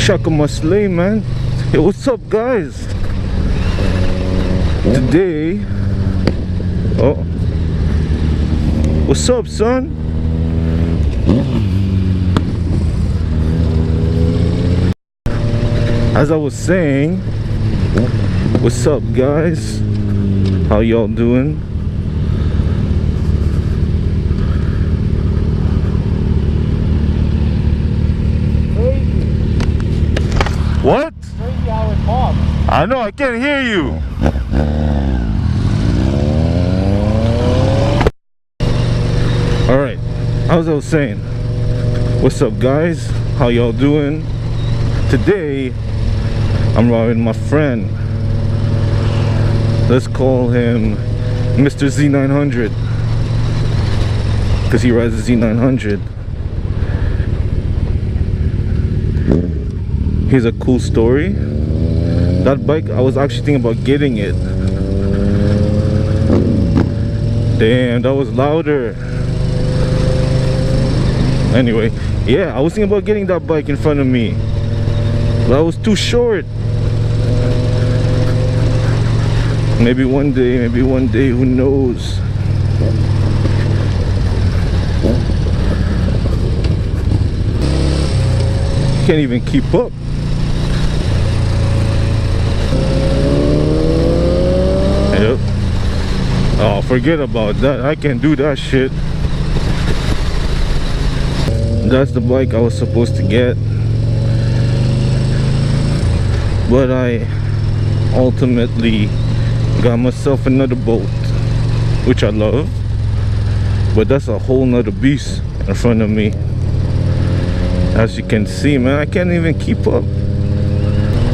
Shaka Maslay, man. Hey, what's up, guys? Today, oh, what's up, son? As I was saying, what's up, guys? How y'all doing? What? Crazy how it pops. I know, I can't hear you. Alright, as I was saying, what's up, guys? How y'all doing? Today, I'm riding my friend. Let's call him MR.Z900, because he rides the Z900. Here's a cool story. That bike, I was actually thinking about getting it. Damn, that was louder. Anyway, yeah, I was thinking about getting that bike in front of me. That was too short. Maybe one day, who knows? Can't even keep up. Yep. Oh, forget about that. I can't do that shit. That's the bike I was supposed to get, but I ultimately got myself another boat, which I love, but that's a whole nother beast in front of me. As you can see, man, I can't even keep up.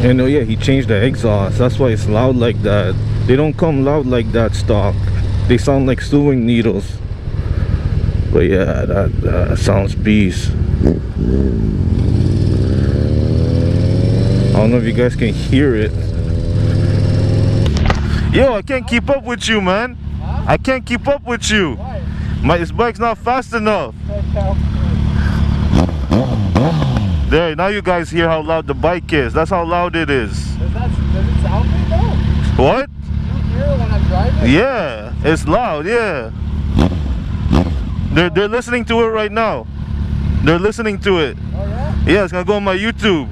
And oh yeah, he changed the exhaust. That's why it's loud like that. They don't come loud like that stock. They sound like sewing needles. But yeah, that sounds beast. I don't know if you guys can hear it. Yo, I can't keep up with you, man. Huh? I can't keep up with you. Why? This bike's not fast enough. There, now you guys hear how loud the bike is. That's how loud it is. Does it sound good though? What? Do you hear it when I'm driving? Yeah, it's loud, yeah. They're listening to it right now. They're listening to it. Oh yeah? Yeah, it's gonna go on my YouTube.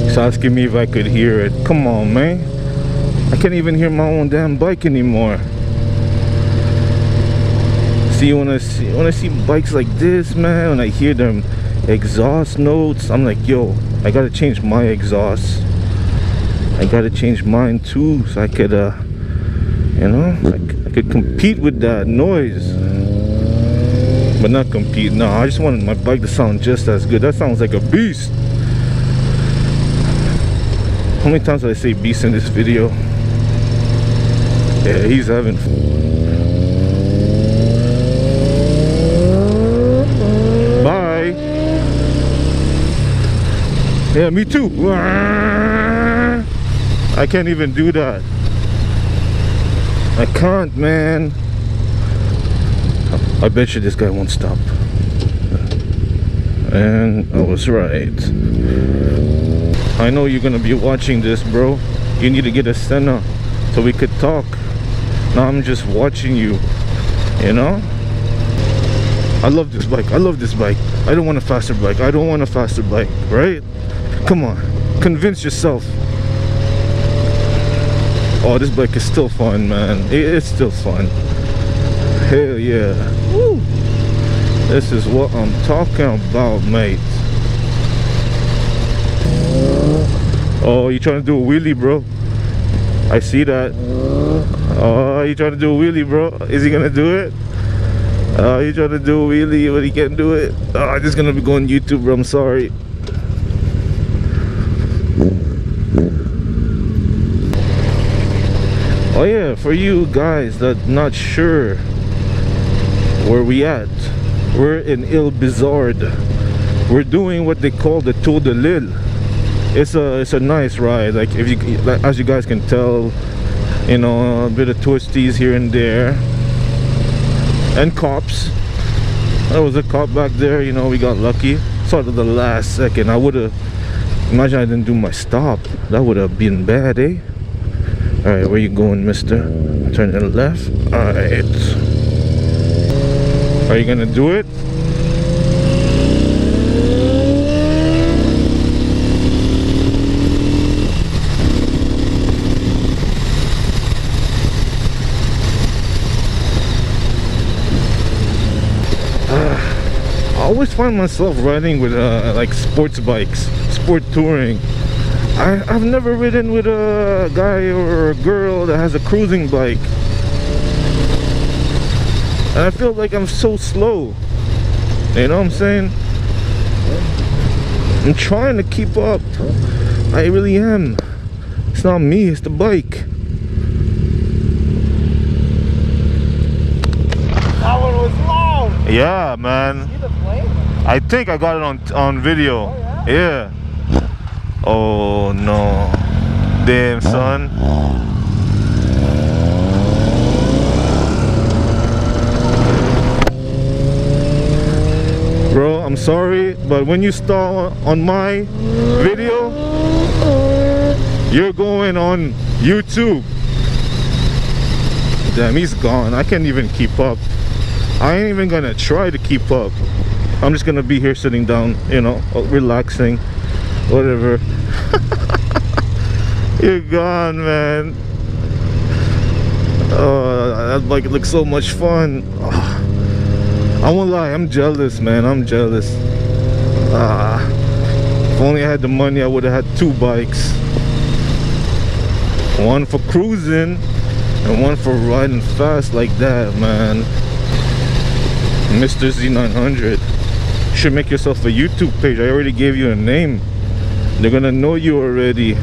He's asking me if I could hear it. Come on, man. I can't even hear my own damn bike anymore. See, when I see bikes like this, man, when I hear them exhaust notes, I'm like, yo, I gotta change my exhaust. I gotta change mine too, so I could, you know, I could compete with that noise. But not compete, no, I just wanted my bike to sound just as good. That sounds like a beast. How many times did I say beast in this video? Yeah, he's having fun. Bye. Yeah, me too. I can't even do that. I can't, man. I bet you this guy won't stop. And I was right. I know you're gonna be watching this, bro. You need to get a Senna so we could talk. Now I'm just watching you, you know? I love this bike. I love this bike. I don't want a faster bike. I don't want a faster bike, right? Come on, convince yourself. Oh, this bike is still fun, man. It's still fun. Hell yeah. Woo. This is what I'm talking about, mate. Oh, you trying to do a wheelie, bro? I see that. Oh, you trying to do a wheelie, bro? Is he gonna do it? Oh, you trying to do a wheelie, but he can't do it. Oh, this is gonna be going YouTube, bro. I'm sorry. Oh yeah, for you guys that not sure where we at, we're in Il Bizard. We're doing what they call the Tour de l'Île. It's a nice ride. Like, if you, as you guys can tell, you know, a bit of twisties here and there. and cops. There was a cop back there, you know, we got lucky. Sort of the last second. I would have, imagine I didn't do my stop. That would have been bad, eh? Alright, where you going, mister? Turn to the left. Alright. Are you gonna do it? I always find myself riding with like sports bikes, sport touring. I've never ridden with a guy or a girl that has a cruising bike, and I feel like I'm so slow. You know what I'm saying? I'm trying to keep up. I really am. It's not me, it's the bike. That one was loud. Yeah, man. See the flame? I think I got it on video. Oh, yeah. Oh no. Damn, son. Bro, I'm sorry, but when you stall on my video, you're going on YouTube. Damn, he's gone. I can't even keep up. I ain't even gonna try to keep up. I'm just gonna be here sitting down, you know, relaxing, whatever. You're gone, man. Oh, that bike looks so much fun. Oh, I won't lie, I'm jealous, man. I'm jealous. If only I had the money, I would have had 2 bikes. One for cruising and one for riding fast like that, man. MR.Z900. You should make yourself a YouTube page. I already gave you a name. They're gonna know you already.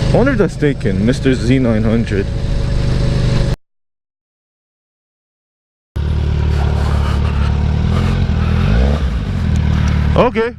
I wonder if that's taken. MR.Z900. Okay.